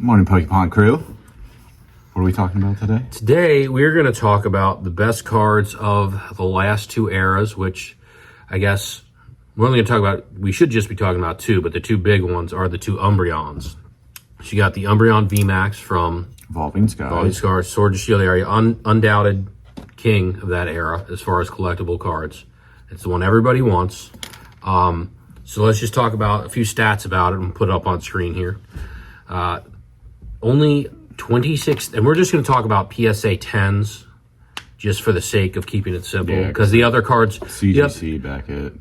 Morning, Pokemon crew. What are we talking about today? Today, we're going to talk about the best cards of the last two eras, which I guess we're only going to talk about, we should just be talking about two, but the two big ones are the two Umbreons. So you got the Umbreon VMAX from Evolving Skies. Sword and Shield area, undoubted king of that era as far as collectible cards. It's the one everybody wants. So let's just talk about a few stats about it and put it up on screen here. Only 26, and we're just going to talk about PSA 10s just for the sake of keeping it simple, because the other cards, CGC back at,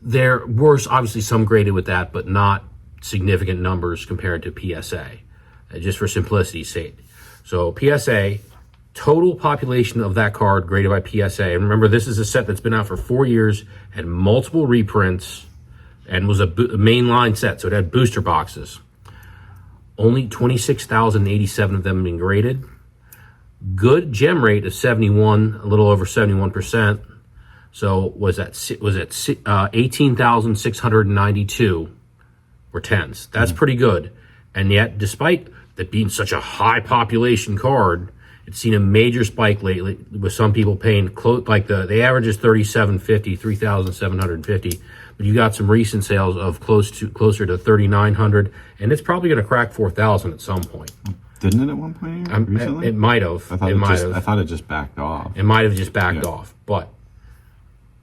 there were obviously some graded with that, but not significant numbers compared to PSA, just for simplicity's sake. So PSA, total population of that card graded by PSA, and remember this is a set that's been out for 4 years, had multiple reprints, and was a mainline set, so it had booster boxes. Only 26,087 of them being graded. Good gem rate of 71, a little over 71%. So was at 18,692 were 10s. That's pretty good. And yet, despite that being such a high population card, it's seen a major spike lately with some people paying close, like the average is 3,750, 3,750. But you got some recent sales of closer to 3,900, and it's probably going to crack 4,000 at some point. Didn't it at one point recently? It might have. I thought it just backed off. It might have just backed off. But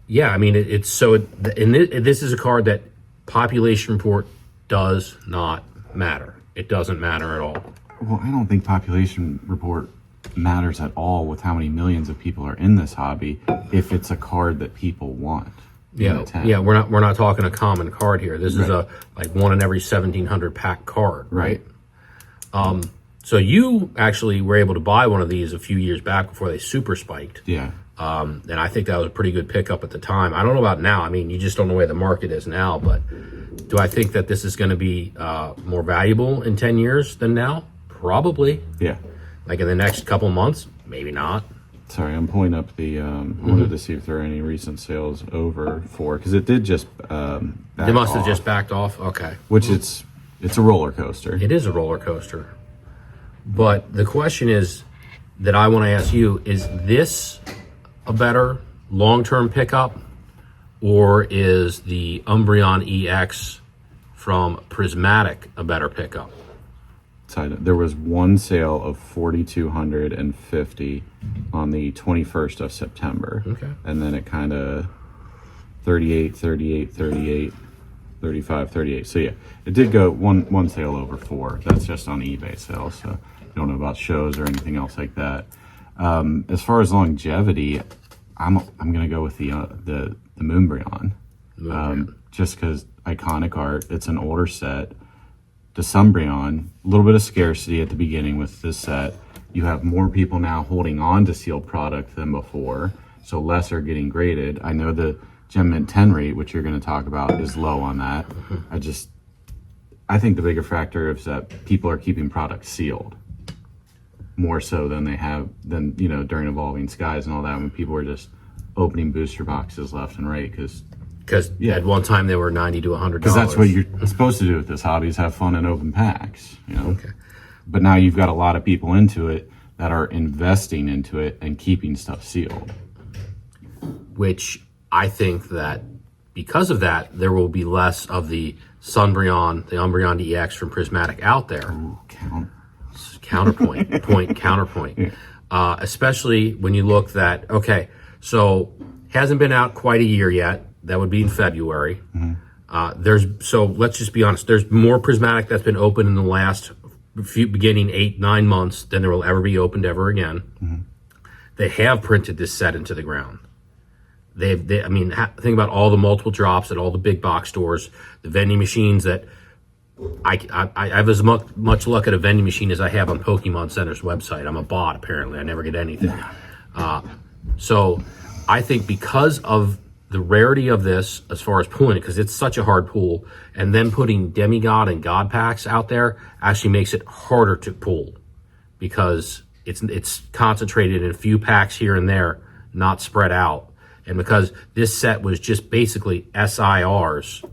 yeah, I mean, this is a card that population report does not matter. It doesn't matter at all. Well, I don't think population report matters at all with how many millions of people are in this hobby if it's a card that people want. Yeah, we're not talking a common card here. This is a like one in every 1,700 pack card, right? So you actually were able to buy one of these a few years back before they super spiked. Yeah. And I think that was a pretty good pickup at the time. I don't know about now. I mean, you just don't know where the market is now, but do I think that this is going to be more valuable in 10 years than now? Probably. Yeah. Like in the next couple months, maybe not. Sorry, I'm pulling up the, I wanted to see if there are any recent sales over 4, because it did just They must have just backed off. Okay. Which it's a roller coaster. It is a roller coaster. But the question is that I want to ask you, is this a better long-term pickup, or is the Umbreon EX from Prismatic a better pickup? There was one sale of 4,250 on the 21st of September. Okay. And then it kind of 38, 38, 38, 35, 38. So yeah, it did go one sale over 4. That's just on eBay sales. So you don't know about shows or anything else like that. As far as longevity, I'm going to go with the Moonbreon. Just because iconic art, it's an older set. The Sunbreon, a little bit of scarcity at the beginning with this set. You have more people now holding on to sealed product than before, so less are getting graded. I know the Gem Mint 10 rate, which you're going to talk about, is low on that. I think the bigger factor is that people are keeping products sealed more so than during Evolving Skies and all that, when people were just opening booster boxes left and right because at one time they were $90 to $100. Because that's what you're supposed to do with this hobby, is have fun and open packs. Okay. But now you've got a lot of people into it that are investing into it and keeping stuff sealed. Which I think that because of that, there will be less of the Sunbreon, the Umbreon EX from Prismatic out there. Ooh, Counterpoint. Counterpoint. Yeah. Especially when you look that, okay, so hasn't been out quite a year yet. That would be in February. So let's just be honest. There's more Prismatic that's been opened in the last beginning 8-9 months than there will ever be opened ever again. They have printed this set into the ground. Think about all the multiple drops at all the big box stores, the vending machines that I have as much luck at a vending machine as I have on Pokemon Center's website. I'm a bot, apparently. I never get anything. So I think because of the rarity of this, as far as pulling it, because it's such a hard pull, and then putting Demigod and God packs out there actually makes it harder to pull, because it's concentrated in a few packs here and there, not spread out. And because this set was just basically SIRs,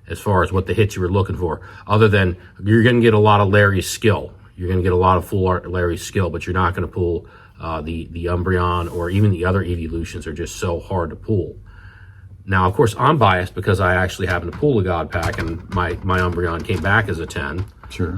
as far as what the hits you were looking for, other than you're going to get a lot of Larry's skill. You're going to get a lot of full art Larry's skill, but you're not going to pull the Umbreon, or even the other Evolutions are just so hard to pull. Now, of course, I'm biased because I actually happened to pull a God Pack, and my Umbreon came back as a 10. Sure.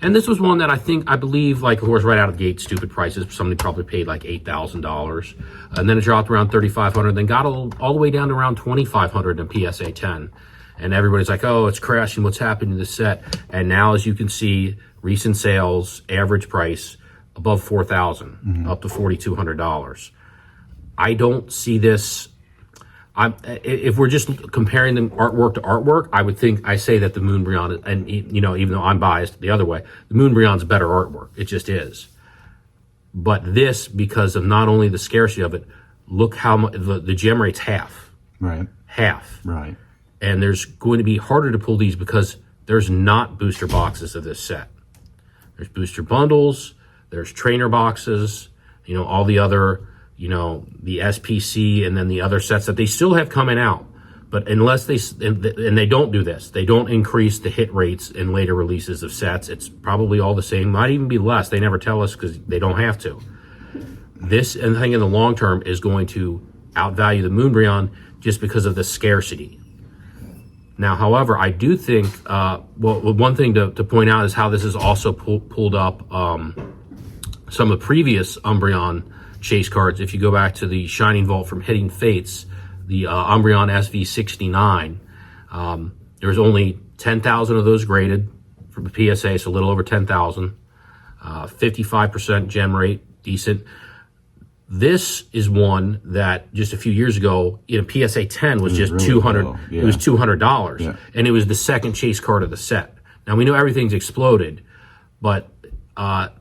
And this was one that I believe, like, of course, right out of the gate, stupid prices. Somebody probably paid like $8,000, and then it dropped around $3,500, then got all the way down to around $2,500 in PSA 10. And everybody's like, "Oh, it's crashing. What's happening to this set?" And now, as you can see, recent sales, average price above $4,000, up to $4,200. I don't see this. If we're just comparing them artwork to artwork, I say that the Moonbreon, and even though I'm biased the other way, the Moonbreon's better artwork. It just is. But this, because of not only the scarcity of it, look how much the gem rate's half. Right. Half. Right. And there's going to be harder to pull these because there's not booster boxes of this set. There's booster bundles, there's trainer boxes, all the other, the SPC, and then the other sets that they still have coming out. But unless and they don't do this, they don't increase the hit rates in later releases of sets. It's probably all the same, might even be less. They never tell us because they don't have to. This, and I think in the long term, is going to outvalue the Moonbreon just because of the scarcity. Now, however, I do think, one thing to point out is how this is also pulled up some of the previous Umbreon chase cards. If you go back to the Shining Vault from Hitting Fates, the Umbreon SV69, there's only 10,000 of those graded from the PSA, so a little over 10,000. 55% gem rate, decent. This is one that just a few years ago in a PSA 10 was just really 200. Yeah. It was $200, yeah. And it was the second chase card of the set. Now we know everything's exploded, but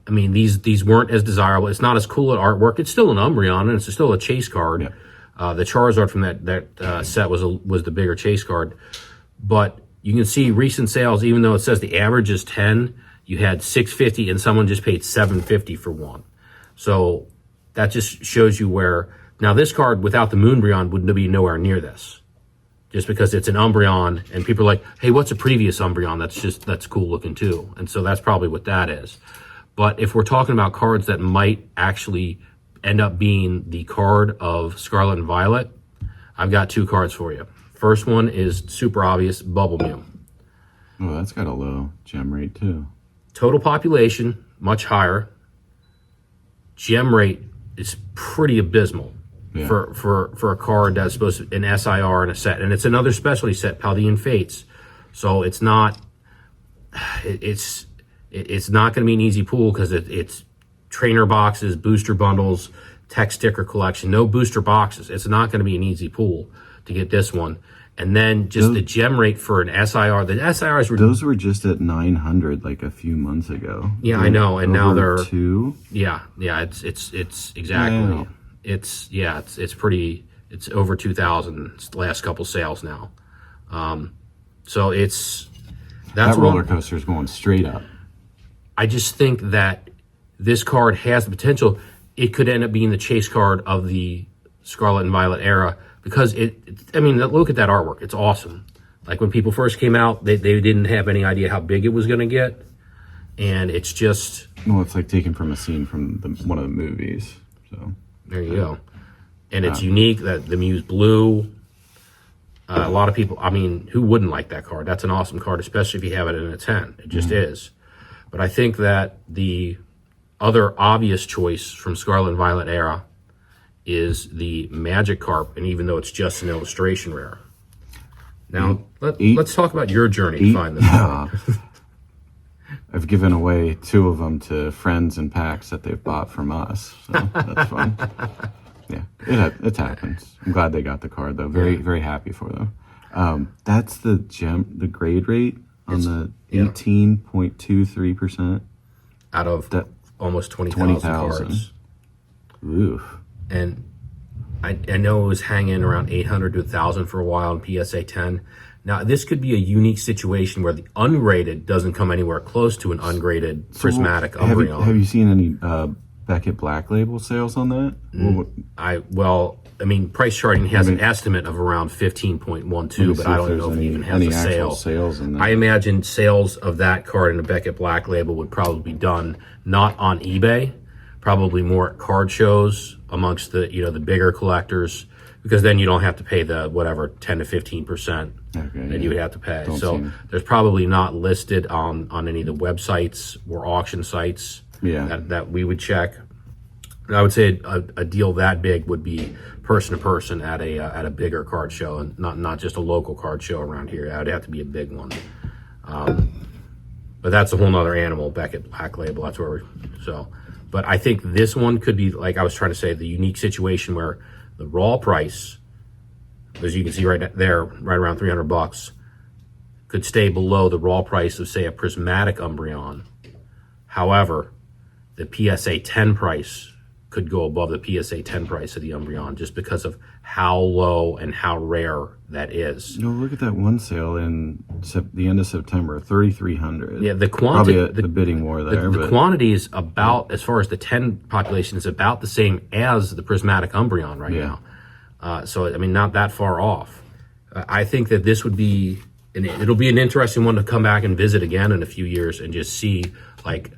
these weren't as desirable. It's not as cool at artwork. It's still an Umbreon, and it's still a chase card. Yeah. The Charizard from that set was the bigger chase card, but you can see recent sales. Even though it says the average is 10, you had $650, and someone just paid $750 for one. So that just shows you where, now this card without the Moonbreon would be nowhere near this. Just because it's an Umbreon, and people are like, "Hey, what's a previous Umbreon that's cool looking too?" And so that's probably what that is. But if we're talking about cards that might actually end up being the card of Scarlet and Violet, I've got two cards for you. First one is super obvious, Bubble Mew. Oh, that's got a low gem rate too. Total population, much higher. Gem rate is pretty abysmal. Yeah. For a card that's supposed to an SIR in a set, and it's another specialty set, Paldean Fates. So it's not not going to be an easy pull because it's trainer boxes, booster bundles, tech sticker collection. No booster boxes. It's not going to be an easy pull to get this one. And then just the gem rate for an SIR. The SIRs were those were just at 900 like a few months ago. Yeah, I know, and now they're 2. Yeah. It's exactly. Wow. It's pretty. It's over 2,000 last couple sales now. So that's that roller coaster is going straight up. I just think that this card has the potential. It could end up being the chase card of the Scarlet and Violet era because look at that artwork. It's awesome. Like when people first came out, they didn't have any idea how big it was going to get, and it's just. Well, it's like taken from a scene from one of the movies. So. There you go. And it's unique that the Mew's blue. A lot of people, who wouldn't like that card? That's an awesome card, especially if you have it in a 10. It just is. But I think that the other obvious choice from Scarlet and Violet era is the Magikarp, and even though it's just an illustration rare. Now, let's talk about your journey to find this. I've given away 2 of them to friends and packs that they've bought from us, so that's fun. Yeah, it happens. I'm glad they got the card though. Very very happy for them. That's the grade rate on the 18.23% out of that almost 20,000 cards. Oof. And I know it was hanging around 800 to 1,000 for a while in PSA 10. Now, this could be a unique situation where the ungraded doesn't come anywhere close to an ungraded prismatic Umbreon. Have you seen any Beckett Black Label sales on that? I mean, price charting has an estimate of around 15.12, but I don't know if it even has a sale. Sales in there. I imagine sales of that card in a Beckett Black Label would probably be done not on eBay, probably more at card shows amongst the the bigger collectors, because then you don't have to pay the whatever 10 to 15% that you would have to pay. There's probably not listed on any of the websites or auction sites that we would check. I would say a deal that big would be person to person at a bigger card show, and not just a local card show around here. It would have to be a big one. But that's a whole nother animal. Beckett Black Label. That's where But I think this one could be, like I was trying to say, the unique situation where the raw price, as you can see right there, right around $300, could stay below the raw price of, say, a prismatic Umbreon. However, the PSA 10 price could go above the PSA 10 price of the Umbreon just because of how low and how rare that is. Look at that one sale in the end of September, 3,300. Yeah, the quantity, probably the bidding war there. The quantity is about, as far as the 10 population, is about the same as the prismatic Umbreon right now. So I mean, not that far off. I think that this would be, and it'll be an interesting one to come back and visit again in a few years and just see, like,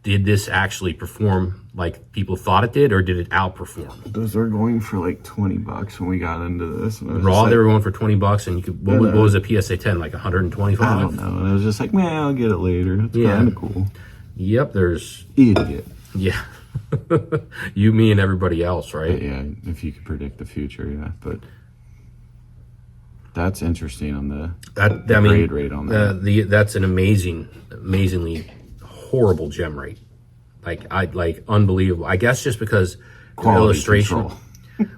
did this actually perform like people thought it did, or did it outperform? Those were going for like $20 when we got into this. And raw, they were going for $20, and you could. What was a PSA 10, like 125? I don't know. And I was just like, man, I'll get it later. It's kind of cool. Yep, there's idiot. Yeah, you, me, and everybody else, right? But yeah, if you could predict the future, but that's interesting on the grade rate on that. That's an amazingly horrible gem rate. Like unbelievable. I guess just because quality illustration. Control.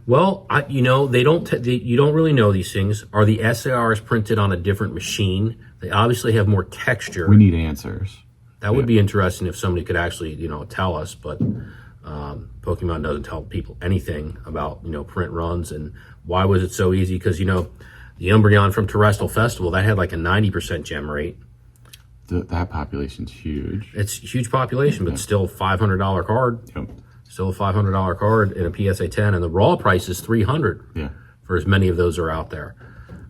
Well, you don't really know these things. Are the SARs printed on a different machine? They obviously have more texture. We need answers. That would be interesting if somebody could actually, tell us. But Pokemon doesn't tell people anything about, print runs and why was it so easy? Because the Umbreon from Terrestrial Festival, that had like a 90% gem rate. That population's huge. It's a huge population, but still $500 card. Yep. Still a $500 card in a PSA 10, and the raw price is $300. Yeah. For as many of those are out there.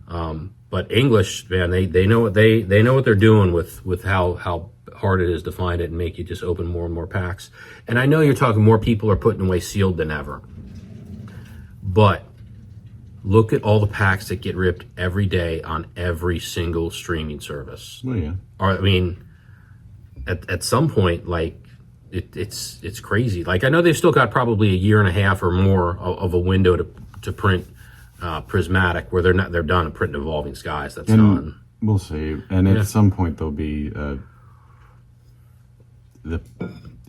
But English, man, they know what they know what they're doing with how hard it is to find it and make you just open more and more packs. And I know you're talking more people are putting away sealed than ever, but look at all the packs that get ripped every day on every single streaming service. Well, yeah. Or, I mean, at some point, like, it's crazy. Like, I know they've still got probably a year and a half or more of a window to print prismatic, where they're done and printing Evolving Skies. That's done. We'll see. And at some point there'll be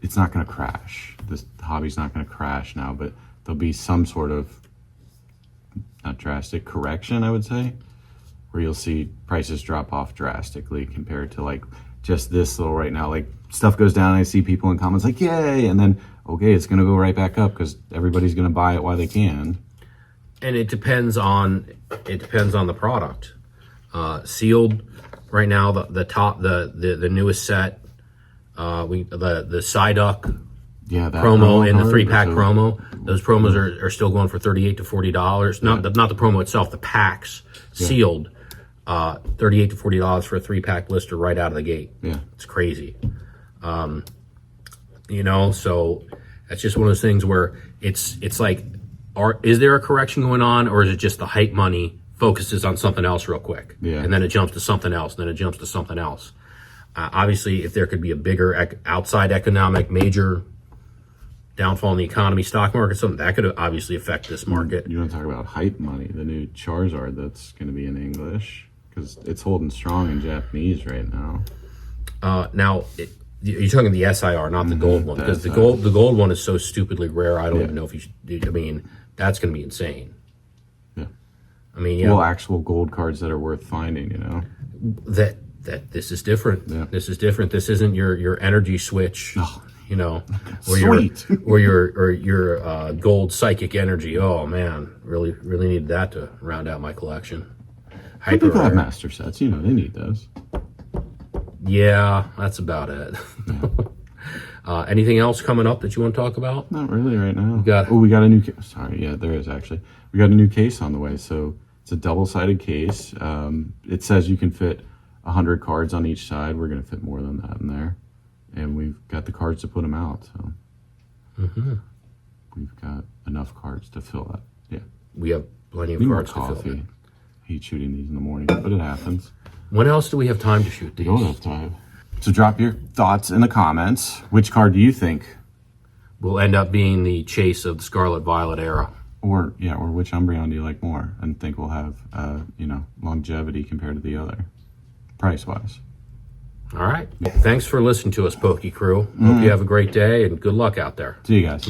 it's not going to crash. This hobby's not going to crash now, but there'll be some sort of not drastic correction, I would say, where you'll see prices drop off drastically compared to like just this little right now. Like, stuff goes down, I see people in comments like, yay, and then okay, it's going to go right back up because everybody's going to buy it while they can. And it depends on the product. Sealed right now, the newest set, the Psyduck promo in the 3-pack promo. Those promos are still going for $38 to $40. Not the promo itself, the packs sealed, $38 to $40 for a 3-pack blister right out of the gate. Yeah, it's crazy. So that's just one of those things where it's like, is there a correction going on, or is it just the hype money focuses on something else real quick, and then it jumps to something else, and then it jumps to something else? Obviously, if there could be a bigger outside economic major downfall in the economy, stock market, something that could obviously affect this market. You want to talk about hype money? The new Charizard that's going to be in English, because it's holding strong in Japanese right now. You're talking the SIR, not the gold one, because the gold one is so stupidly rare. I don't even know if you should. I mean, that's going to be insane. Yeah. I mean, well, actual gold cards that are worth finding. That this is different. Yeah. This is different. This isn't your energy switch. Oh. Or your gold psychic energy. Oh man, really need that to round out my collection. People have master sets, they need those. Yeah, that's about it. Anything else coming up that you want to talk about? Not really right now. We got a new case. Sorry, yeah, there is actually. We got a new case on the way. So it's a double-sided case. It says you can fit 100 cards on each side. We're going to fit more than that in there. And we've got the cards to put them out. So we've got enough cards to fill that. Yeah. We have plenty of Need more cards to fill. coffee. Hate shooting these in the morning, but it happens. When else do we have time to shoot these? We don't have time. So drop your thoughts in the comments. Which card do you think? Will end up being the chase of the Scarlet Violet era. Or which Umbreon do you like more and think will have, longevity compared to the other, price-wise? All right. Thanks for listening to us, Pokey Crew. Hope you have a great day and good luck out there. See you guys.